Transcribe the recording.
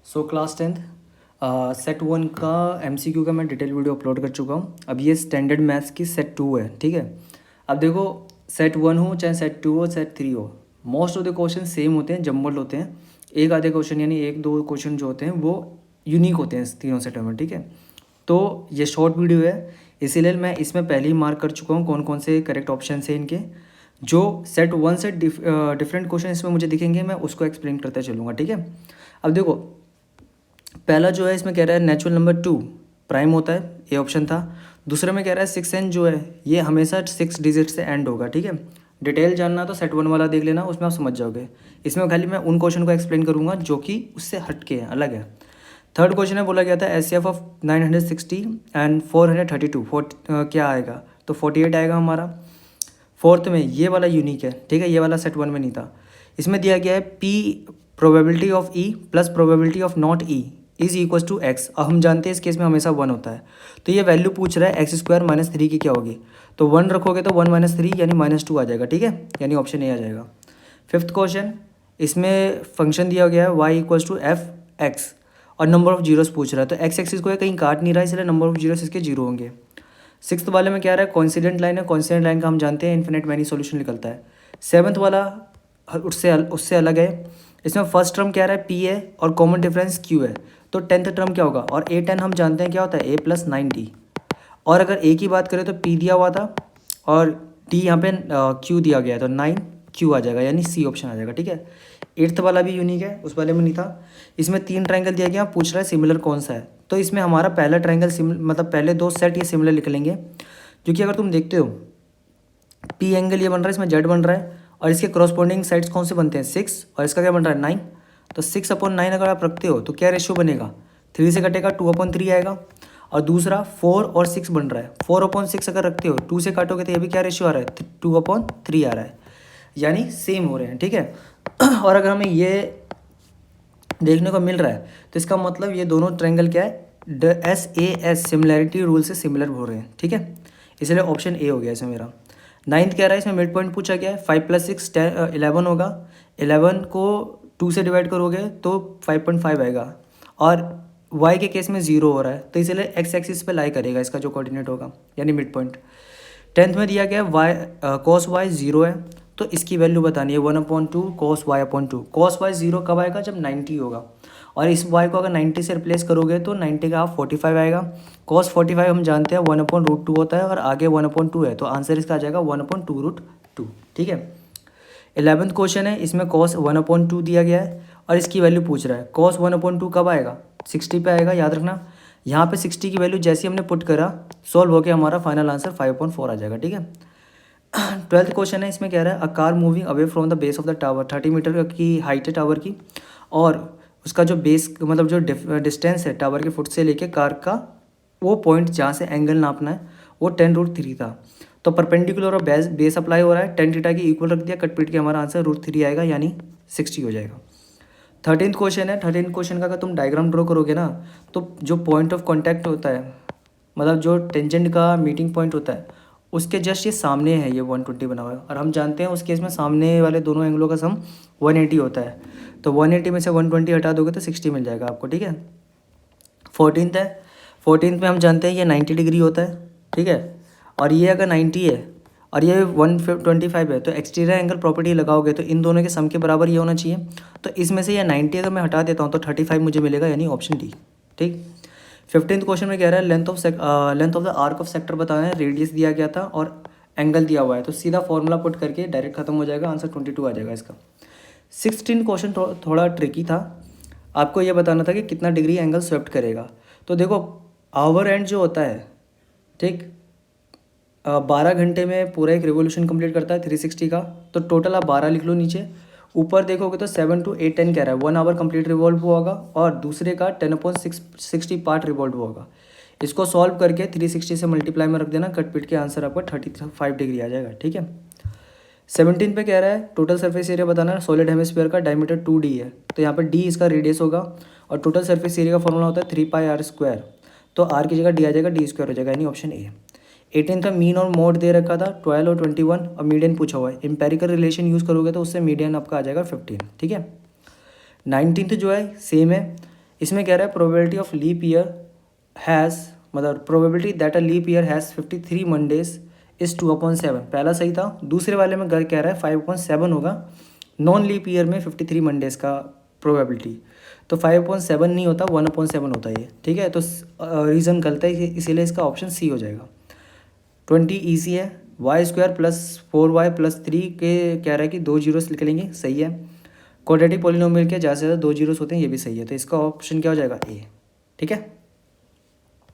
So class 10th set 1 का MCQ का मैं डिटेल वीडियो अपलोड कर चुका हूँ। अब ये स्टैंडर्ड मैथ्स की सेट 2 है, ठीक है। अब देखो, सेट 1 हो चाहे सेट 2 हो सेट 3 हो, most of the question same होते हैं, जम्बल होते हैं। एक आधे क्वेश्चन यानी एक दो क्वेश्चन जो होते हैं वो यूनिक होते हैं इस तीनों सेटों में, ठीक है। तो ये शॉर्ट वीडियो है, इसीलिए मैं इसमें पहले ही मार्क कर चुका हूँ कौन कौन से करेक्ट ऑप्शन है इनके। जो सेट 1 से डिफरेंट क्वेश्चन इसमें मुझे दिखेंगे, मैं उसको एक्सप्लेन करते चलूँगा, ठीक है। अब देखो, पहला जो है इसमें कह रहा है नेचुरल नंबर 2 प्राइम होता है, ये ऑप्शन था। दूसरे में कह रहा है 6n जो है ये हमेशा 6 डिजिट से एंड होगा, ठीक है। डिटेल जानना तो सेट 1 वाला देख लेना, उसमें आप समझ जाओगे। इसमें खाली मैं उन क्वेश्चन को एक्सप्लेन करूंगा जो कि उससे हट के हैं, अलग है। थर्ड क्वेश्चन में बोला गया था एचसीएफ ऑफ 960 एंड 432 क्या आएगा, तो 48 आएगा हमारा। फोर्थ में ये वाला यूनिक है, ठीक है, ये वाला सेट 1 में नहीं था। इसमें दिया गया है P probability of E plus probability of not E is equal to X. अब हम जानते हैं इस केस में हमेशा 1 होता है, तो ये वैल्यू पूछ रहा है x² माइनस 3 की क्या होगी, तो 1 रखोगे तो 1 माइनस 3 यानी -2 आ जाएगा, ठीक है, यानी ऑप्शन ए आ जाएगा। फिफ्थ क्वेश्चन, इसमें फंक्शन दिया गया है y equal to F X और नंबर ऑफ जीरोस पूछ रहा है, तो एक्स एक्सिस को कहीं काट नहीं रहा है, इसलिए नंबर ऑफ जीरोस इसके जीरो होंगे। सिक्स्थ वाले में क्या रहा है, कॉन्सिडेंट लाइन है, कॉन्सिडेंट लाइन का हम जानते हैं इन्फिनिट मैनी सॉल्यूशन निकलता है। सेवन्थ वाला उससे अलग है, इसमें फर्स्ट टर्म क्या रहा है P है और कॉमन डिफरेंस Q है, तो 10th टर्म क्या होगा, और A10 हम जानते हैं क्या होता है A प्लस 9D। और अगर A की बात करें तो P दिया हुआ था और D यहाँ पे Q दिया गया है, तो 9Q आ जाएगा, यानी C ऑप्शन आ जाएगा, ठीक है। एट्थ वाला भी यूनिक है, उस वाले में नहीं था। इसमें 3 ट्रायंगल दिया गया, पूछ रहा है सिमिलर कौन सा है, तो इसमें हमारा पहला ट्रायंगल मतलब पहले 2 सेट ये सिमिलर निकलेंगे, क्योंकि अगर तुम देखते हो P एंगल ये बन रहा है, इसमें Z बन रहा है, और इसके करस्पॉन्डिंग साइड्स कौन से बनते हैं 6, और इसका क्या बन रहा है 9, तो 6/9 अगर आप रखते हो तो क्या रेशियो बनेगा, 3 से कटेगा 2/3 आएगा। और दूसरा 4 और 6 बन रहा है, 4/6 अगर रखते हो 2 से काटोगे तो ये भी क्या रेशियो आ रहा है 2/3 आ रहा है, यानी सेम हो रहे हैं, ठीक है। और अगर हमें ये देखने को मिल रहा है तो इसका मतलब ये दोनों ट्रायंगल क्या है SAS सिमिलैरिटी रूल से सिमिलर हो रहे हैं, ठीक है, इसलिए ऑप्शन ए हो गया इसमें मेरा। नाइन्थ कह रहा है, इसमें मिड पॉइंट पूछा गया है, 5 + 6 11 होगा, 11 को 2 से डिवाइड करोगे तो 5.5 आएगा, और y के केस में 0 हो रहा है, तो इसलिए x एक्सिस पे लाई करेगा इसका जो कोऑर्डिनेट होगा, यानी मिड पॉइंट। 10th में दिया गया cos y 0 है, तो इसकी वैल्यू बतानी है 1/2 cos y/2। cos y 0 कब आएगा, जब 90 होगा, और इस y को अगर 90 से रिप्लेस करोगे तो 90 का 45 आएगा। cos 45 हम जानते हैं 1/√2 होता है, और आगे 1/2 है, तो आंसर इसका आ जाएगा 1/2√2, ठीक है। 11th क्वेश्चन है, इसमें cos 1/2 दिया गया है और इसकी वैल्यू पूछ रहा है। cos 1/2 कब आएगा, 60 पे आएगा, याद रखना। यहाँ पे 60 की वैल्यू जैसे ही हमने पुट करा, सॉल्व होकर हमारा फाइनल आंसर 5/4 आ जाएगा, ठीक है। 12th क्वेश्चन है, इसमें कह रहा है a car moving away from the base of the tower, 30 metre की हाइट है टावर की, और उसका जो बेस मतलब जो डिस्टेंस है टावर के फुट से लेके कार का वो पॉइंट जहाँ से एंगल नापना है वो 10√3 था, तो परपेंडिकुलर और बेस अप्लाई हो रहा है, 10 थीटा की इक्वल रख दिया, कट पीट के हमारा आंसर √3 आएगा, यानी 60 हो जाएगा। 13th क्वेश्चन है, 13th क्वेश्चन का अगर तुम डायग्राम ड्रॉ करोगे ना, तो जो पॉइंट ऑफ कॉन्टैक्ट होता है, मतलब जो टेंजेंट का मीटिंग पॉइंट होता है, उसके जस्ट ये सामने है ये 120 बना हुआ है, और हम जानते हैं उस केस में सामने वाले दोनों एंगलों का सम 180 होता है, तो 180 में से 120 हटा दोगे तो 60 मिल जाएगा आपको, ठीक है। 14th है, 14th में हम जानते हैं ये 90 डिग्री होता है, ठीक है, और ये अगर 90 है और ये 125 है, तो एक्सटीरियर एंगल प्रॉपर्टी लगाओगे तो इन दोनों के सम के बराबर ये होना चाहिए, तो इसमें से ये 90 अगर मैं हटा देता हूँ तो 35 मुझे मिलेगा, यानी ऑप्शन डी, ठीक। 15th क्वेश्चन में कह रहा है length of the arc of sector बताना है, रेडियस दिया गया था और एंगल दिया हुआ है, तो सीधा फॉर्मूला पुट करके डायरेक्ट खत्म हो जाएगा, आंसर 22 आ जाएगा इसका। 16th क्वेश्चन थोड़ा ट्रिकी था, आपको ये बताना था कि कितना डिग्री एंगल स्वेप्ट करेगा, तो देखो आवर एंड जो होता है, ठीक, 12 घंटे में पूरा एक रिवोल्यूशन कंप्लीट करता है 360 का, तो टोटल आप 12 लिख लो नीचे, ऊपर देखोगे तो 7 to 8 10 कह रहा है, 1 आवर कंप्लीट रिवॉल्व हुआ होगा, और दूसरे का 10/60 पार्ट रिवॉल्व हुआ होगा। इसको सॉल्व करके 360 से मल्टीप्लाई में रख देना, कट पीट के आंसर आपका 35 डिग्री आ जाएगा, ठीक है। 17 पे कह रहा है टोटल सरफेस एरिया बताना है, सॉलिड हेमिस्फीयर का डायमीटर 2D है, तो यहाँ पर D इसका रेडियस होगा, और टोटल सरफेस एरिया का फॉर्मूला होता है 3πr², तो R की जगह D आ जाएगा, D² हो जाएगा, यानी ऑप्शन ए। 18 का मीन और मोड दे रखा था 12 और 21, और मीडियन पूछा हुआ है, एम्पेरिकल रिलेशन यूज़ करोगे तो उससे मीडियन आपका आ जाएगा 15, ठीक है। 19th जो है सेम है, इसमें कह रहा है probability of leap year has, मतलब probability that a leap year has 53 Mondays is 2/7। पहला सही था। दूसरे वाले में कह रहा है 5/7 होगा। नॉन लीप ईयर में 53 मंडेज का प्रोबेबिलिटी, तो 5/7 नहीं होता, 1/7 होता है ये, ठीक है। तो रीज़न गलत है, इसीलिए इसका ऑप्शन सी हो जाएगा। 20 ईजी है। y² प्लस 4y+3 के कह रहा है कि 2 जीरोस लिख लेंगे, सही है। क्वाड्रेटिक पॉलिनोमियल के ज़्यादा से ज़्यादा 2 जीरोस होते हैं, ये भी सही है। तो इसका ऑप्शन क्या हो जाएगा? ए, ठीक है।